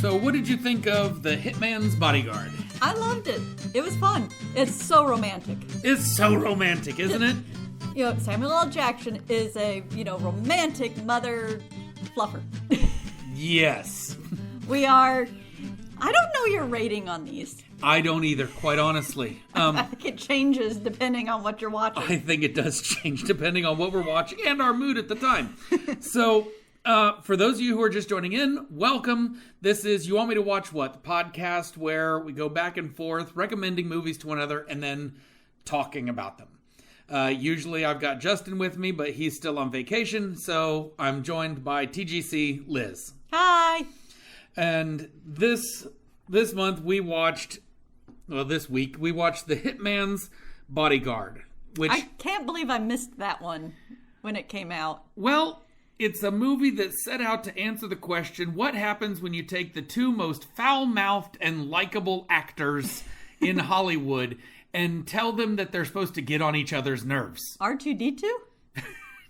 So what did you think of The Hitman's Bodyguard? I loved it. It was fun. It's so romantic. It's so romantic, isn't it? Samuel L. Jackson is a, romantic mother fluffer. Yes. I don't know your rating on these. I don't either, quite honestly. I think it changes depending on what you're watching. I think it does change depending on what we're watching and our mood at the time. So, for those of you who are just joining in, welcome. This is You Want Me to Watch What? The podcast where we go back and forth recommending movies to one another and then talking about them. Usually I've got Justin with me, but he's still on vacation, so I'm joined by TGC Liz. Hi. And this month this week we watched The Hitman's Bodyguard, which I can't believe I missed that one when it came out. Well, it's a movie that set out to answer the question, what happens when you take the two most foul-mouthed and likable actors in Hollywood and tell them that they're supposed to get on each other's nerves? R2-D2?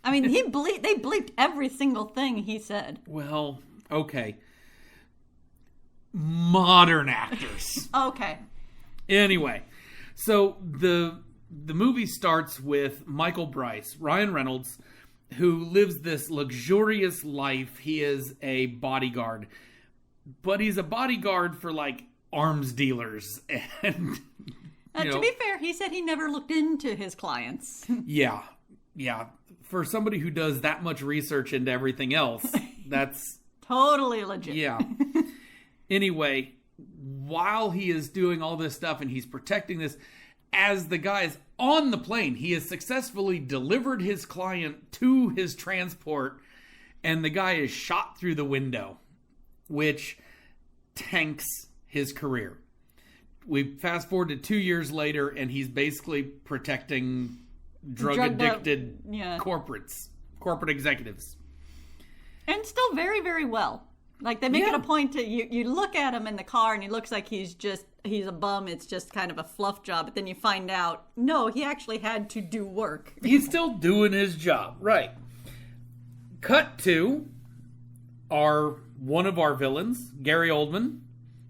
I mean, they bleeped every single thing he said. Well, okay. Modern actors. Okay. Anyway, so the movie starts with Michael Bryce, Ryan Reynolds, who lives this luxurious life. He is a bodyguard, but he's a bodyguard for like arms dealers. And to be fair, he said he never looked into his clients. Yeah. For somebody who does that much research into everything else, that's totally legit. Yeah. Anyway, while he is doing all this stuff and he's protecting this, as the guy is on the plane, he has successfully delivered his client to his transport, and the guy is shot through the window, which tanks his career. We fast forward to 2 years later, and he's basically protecting drug-addicted corporate executives. And still very, very well. Like, they make it a point to, you look at him in the car and he looks like he's a bum. It's just kind of a fluff job. But then you find out, no, he actually had to do work. He's still doing his job. Right. Cut to one of our villains, Gary Oldman,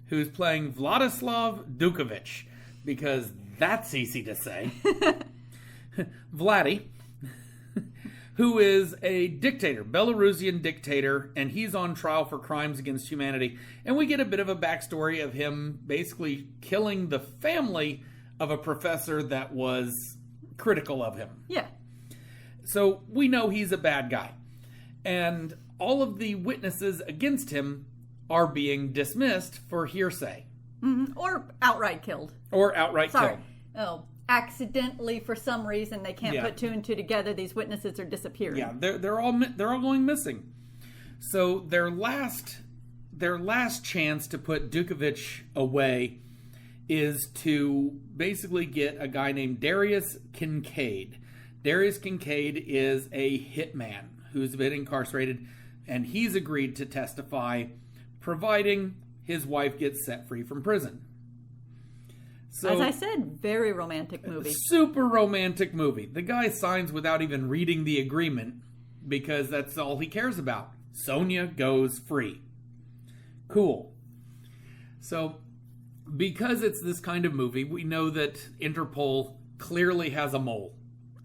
who's playing Vladislav Dukovich, because that's easy to say. Vladdy, who is a dictator, Belarusian dictator, and he's on trial for crimes against humanity. And we get a bit of a backstory of him basically killing the family of a professor that was critical of him. Yeah. So we know he's a bad guy. And all of the witnesses against him are being dismissed for hearsay. Mm-hmm. Or outright killed. Killed. Oh. Accidentally, for some reason, they can't put two and two together. These witnesses are disappearing. Yeah, they're all going missing. So their last chance to put Dukovich away is to basically get a guy named Darius Kincaid. Darius Kincaid is a hitman who's been incarcerated, and he's agreed to testify, providing his wife gets set free from prison. So, as I said, very romantic movie. Super romantic movie. The guy signs without even reading the agreement because that's all he cares about. Sonia goes free. Cool. So, because it's this kind of movie, we know that Interpol clearly has a mole.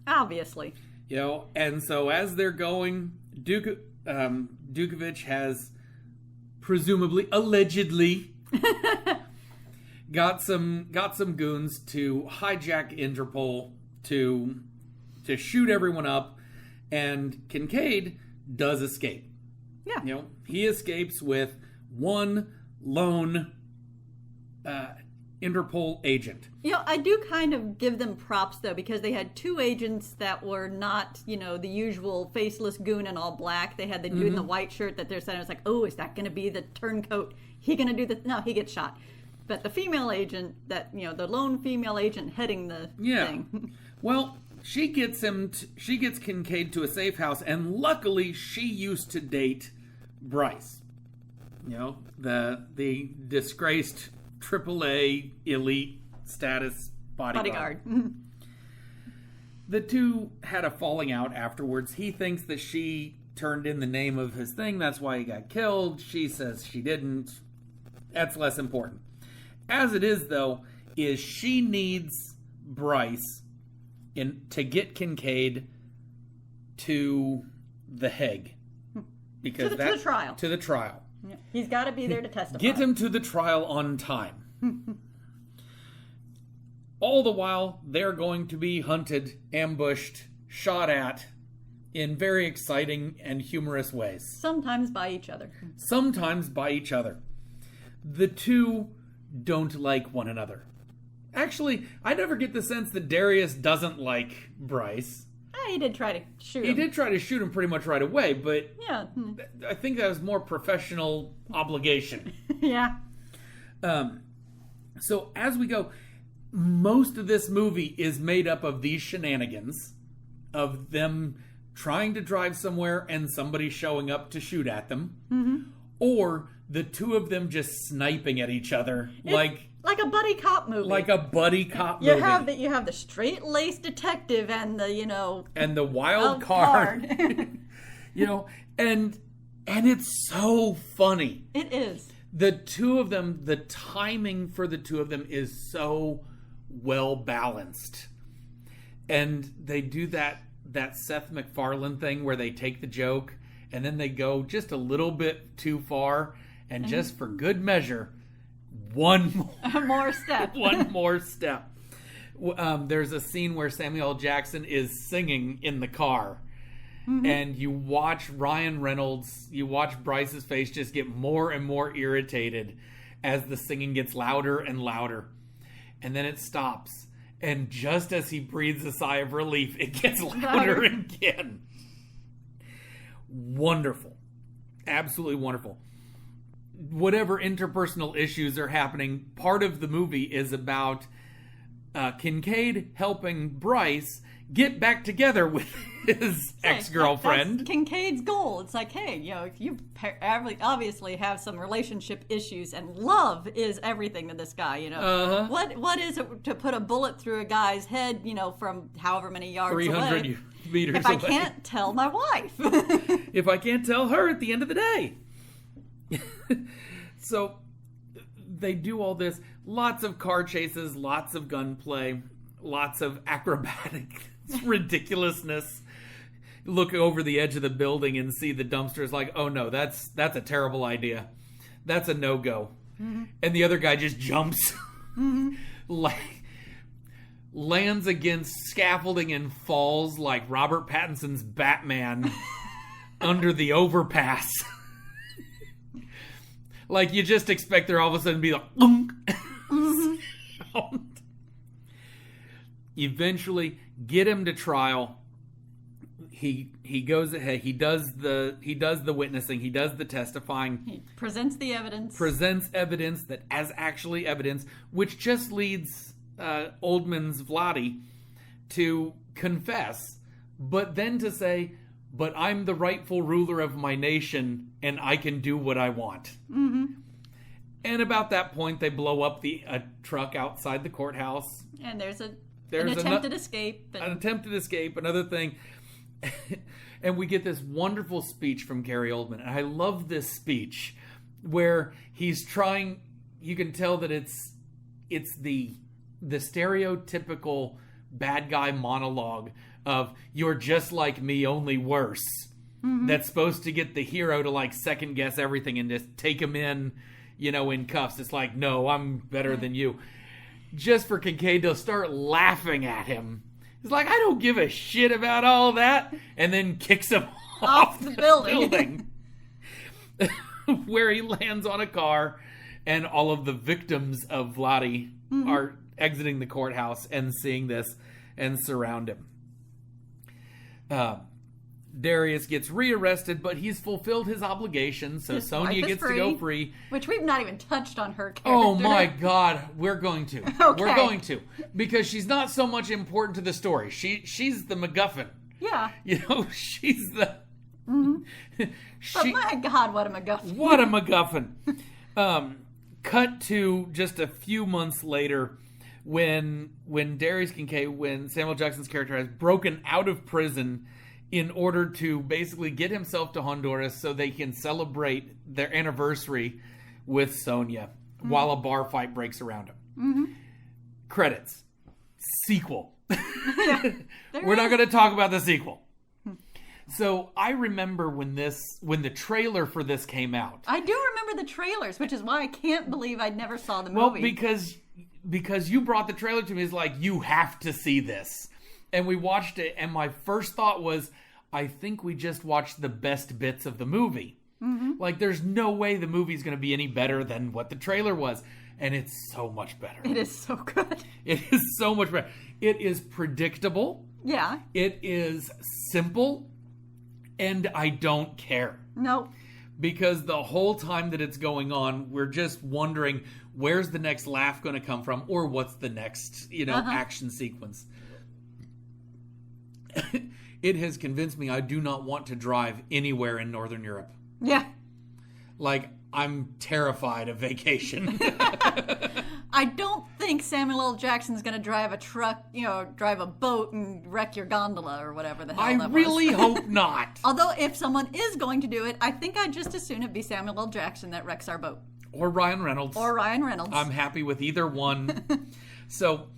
Obviously. And so as they're going, Dukovich has presumably, allegedly... got some goons to hijack Interpol to shoot everyone up, and Kincaid does escape. Yeah. He escapes with one lone Interpol agent. I do kind of give them props, though, because they had two agents that were not, the usual faceless goon in all black. They had the dude in the white shirt that they're saying, it's like, oh, is that going to be the turncoat? He going to do the... No, he gets shot. But the female agent, the lone female agent heading the thing. Well, she gets Kincaid to a safe house, and luckily she used to date Bryce. The disgraced AAA elite status bodyguard. The two had a falling out afterwards. He thinks that she turned in the name of his thing. That's why he got killed. She says she didn't. That's less important. As it is, though, is she needs Bryce to get Kincaid to the Hague. Because to the trial. To the trial. Yeah. He's got to be there to testify. Get him to the trial on time. All the while, they're going to be hunted, ambushed, shot at in very exciting and humorous ways. Sometimes by each other. The two don't like one another. Actually, I never get the sense that Darius doesn't like Bryce. He did try to shoot him. He did try to shoot him pretty much right away, but yeah. I think that was more professional obligation. Yeah. So as we go, most of this movie is made up of these shenanigans, of them trying to drive somewhere and somebody showing up to shoot at them, or the two of them just sniping at each other like a buddy cop movie. Like a buddy cop movie. You have the straight-laced detective and the and the wild card. and it's so funny. It is. The two of them, the timing for the two of them is so well balanced. And they do that Seth MacFarlane thing where they take the joke and then they go just a little bit too far, and just for good measure, one more step. One more step. There's a scene where Samuel L. Jackson is singing in the car. And you watch Ryan Reynolds, you watch Bryce's face just get more and more irritated as the singing gets louder and louder. And then it stops. And just as he breathes a sigh of relief, it gets louder again. Wonderful. Absolutely wonderful. Whatever interpersonal issues are happening, part of the movie is about Kincaid helping Bryce get back together with his ex-girlfriend. That's Kincaid's goal. It's like, hey, you obviously have some relationship issues, and love is everything to this guy. What is it to put a bullet through a guy's head? From however many yards 300 away, meters if away. I can't tell my wife, if I can't tell her at the end of the day. So they do all this. Lots of car chases, lots of gunplay, lots of acrobatic ridiculousness. Look over the edge of the building and see the dumpsters like, oh no, that's a terrible idea. That's a no-go. And the other guy just jumps. Lands against scaffolding and falls like Robert Pattinson's Batman under the overpass. Like you just expect there all of a sudden to be like, Eventually, get him to trial. He goes ahead. He does the witnessing. He does the testifying. He presents the evidence. Presents evidence that as actually evidence, which just leads Oldman's Vladi to confess, but then to say, "But I'm the rightful ruler of my nation, and I can do what I want." And about that point, they blow up a truck outside the courthouse. And there's an attempted escape. An attempted escape, another thing. And we get this wonderful speech from Gary Oldman. And I love this speech where he's trying, you can tell that it's the stereotypical bad guy monologue of, you're just like me, only worse. That's supposed to get the hero to like second guess everything and just take him in, in cuffs. It's like, no, I'm better than you. Just for Kincaid to start laughing at him. He's like, I don't give a shit about all that. And then kicks him off the building. Where he lands on a car and all of the victims of Vladi are exiting the courthouse and seeing this and surround him. Darius gets rearrested, but he's fulfilled his obligation, so Sonia gets to go free. Which we've not even touched on her character. Oh my God, we're going to. Okay. We're going to. Because she's not so much important to the story. She's the MacGuffin. Yeah. She's the... But my God, what a MacGuffin. What a MacGuffin. Cut to just a few months later when Darius Kincaid, when Samuel Jackson's character has broken out of prison in order to basically get himself to Honduras so they can celebrate their anniversary with Sonia. while a bar fight breaks around him. Credits. Sequel. We're not going to talk about the sequel. So I remember when the trailer for this came out. I do remember the trailers, which is why I can't believe I never saw the movie. Well, because you brought the trailer to me, it's like, you have to see this. And we watched it, and my first thought was, I think we just watched the best bits of the movie. Like, there's no way the movie's going to be any better than what the trailer was. And it's so much better. It is so good. It is so much better. It is predictable. Yeah. It is simple. And I don't care. No. Because the whole time that it's going on, we're just wondering, where's the next laugh going to come from? Or what's the next, action sequence? It has convinced me I do not want to drive anywhere in Northern Europe. Yeah. Like, I'm terrified of vacation. I don't think Samuel L. Jackson's going to drive a truck, drive a boat and wreck your gondola or whatever the hell that was. I really hope not. Although, if someone is going to do it, I think I'd just as soon it be Samuel L. Jackson that wrecks our boat. Or Ryan Reynolds. I'm happy with either one. So,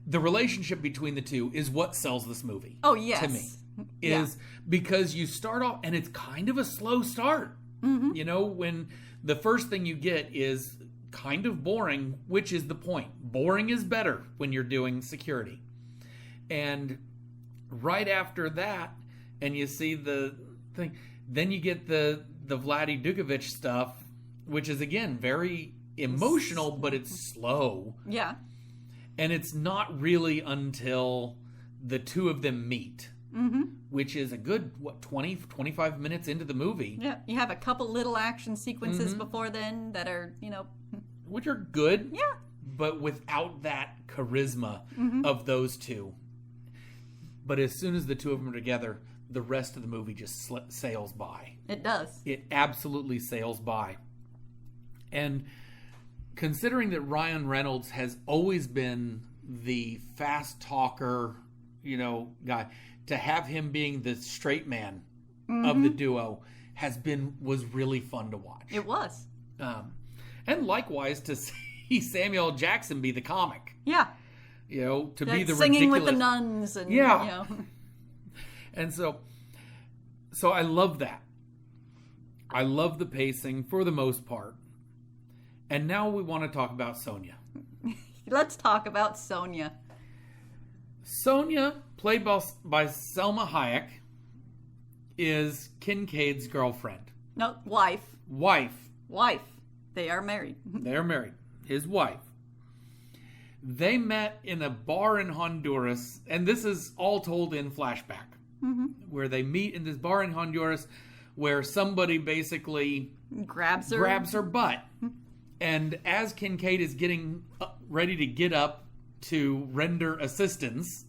the relationship between the two is what sells this movie. Oh, yes. To me. Because you start off, and it's kind of a slow start. When the first thing you get is kind of boring, which is the point. Boring is better when you're doing security. And right after that, and you see the thing, then you get the Vladi Dukovic stuff, which is, again, very emotional, but it's slow. Yeah. And it's not really until the two of them meet. Which is a good, 20, 25 minutes into the movie. Yeah, you have a couple little action sequences before then that are, which are good. Yeah. But without that charisma of those two. But as soon as the two of them are together, the rest of the movie just sails by. It does. It absolutely sails by. And considering that Ryan Reynolds has always been the fast talker, guy, to have him being the straight man of the duo was really fun to watch. It was. And likewise to see Samuel L. Jackson be the comic. Yeah. To be the singing ridiculous. with the nuns and And so I love that. I love the pacing for the most part. And now we want to talk about Sonia. Let's talk about Sonia. Sonia, played by Selma Hayek, is Kincaid's girlfriend. No, wife. Wife. They are married. They're married. His wife. They met in a bar in Honduras, and this is all told in flashback, where they meet in this bar in Honduras where somebody basically grabs her butt. And as Kincaid is getting ready to get up to render assistance,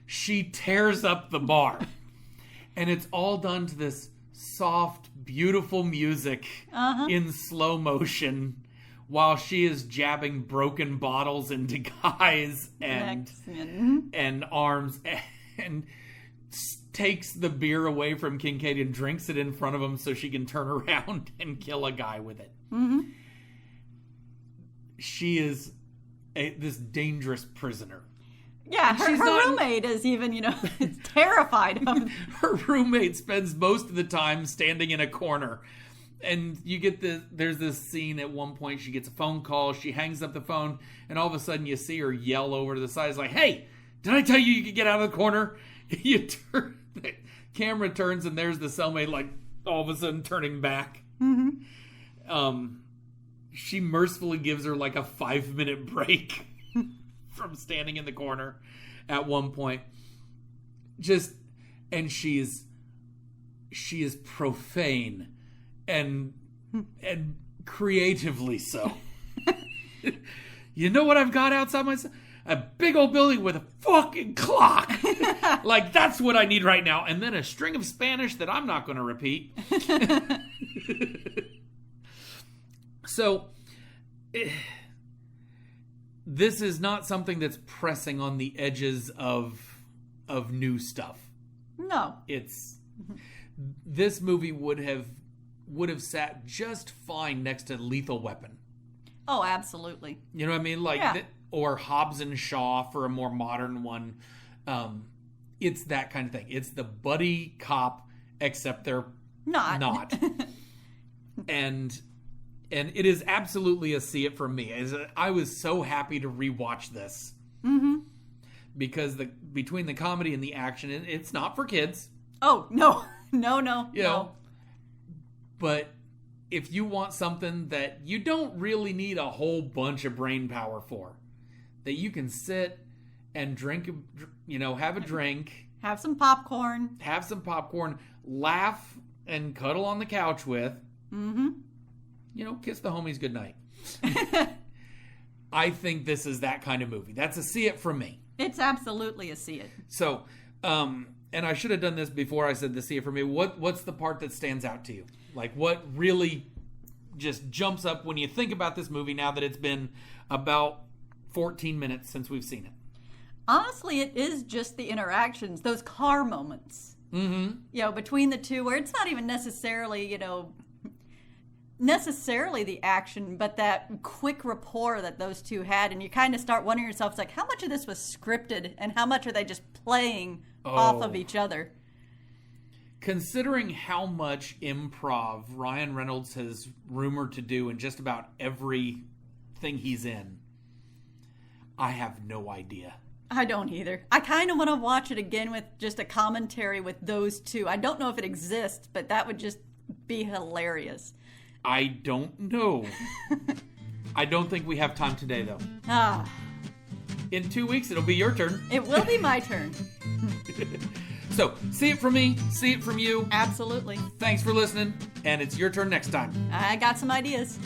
she tears up the bar. And it's all done to this soft, beautiful music in slow motion while she is jabbing broken bottles into guys and arms and takes the beer away from Kincaid and drinks it in front of him so she can turn around and kill a guy with it. She is this dangerous prisoner. Yeah, her roommate is even, terrified of him. Her roommate spends most of the time standing in a corner. And you get there's this scene at one point, she gets a phone call, she hangs up the phone, and all of a sudden you see her yell over to the side. It's like, hey, did I tell you could get out of the corner? The camera turns and there's the cellmate, like, all of a sudden turning back. She mercifully gives her like a 5-minute break from standing in the corner at one point. And she is profane and creatively so. You know what I've got outside myself? A big old building with a fucking clock. Like, that's what I need right now. And then a string of Spanish that I'm not going to repeat. So, this is not something that's pressing on the edges of new stuff. No. This movie would have sat just fine next to Lethal Weapon. Oh, absolutely. You know what I mean? Like, Yeah. or Hobbs and Shaw for a more modern one. It's that kind of thing. It's the buddy cop, except they're not. and it is absolutely a see it from me. I was so happy to rewatch this. Mm-hmm. Because between the comedy and the action, it's not for kids. Oh, no. No. You know, but if you want something that you don't really need a whole bunch of brain power for, that you can sit and drink, have a drink. Have some popcorn. Laugh and cuddle on the couch with. Mm-hmm. Kiss the homies goodnight. I think this is that kind of movie. That's a see it from me. It's absolutely a see it. So, and I should have done this before I said the see it for me. What's the part that stands out to you? Like, what really just jumps up when you think about this movie now that it's been about 14 minutes since we've seen it? Honestly, it is just the interactions, those car moments. Mm-hmm. Between the two, where it's not even necessarily, the action, but that quick rapport that those two had, and you kind of start wondering yourself, it's like, how much of this was scripted, and how much are they just playing off of each other? Considering how much improv Ryan Reynolds has rumored to do in just about everything he's in, I have no idea. I don't either. I kind of want to watch it again with just a commentary with those two. I don't know if it exists, but that would just be hilarious. I don't know. I don't think we have time today, though. In 2 weeks, it'll be your turn. It will be my turn. So, see it from me, see it from you. Absolutely. Thanks for listening, and it's your turn next time. I got some ideas.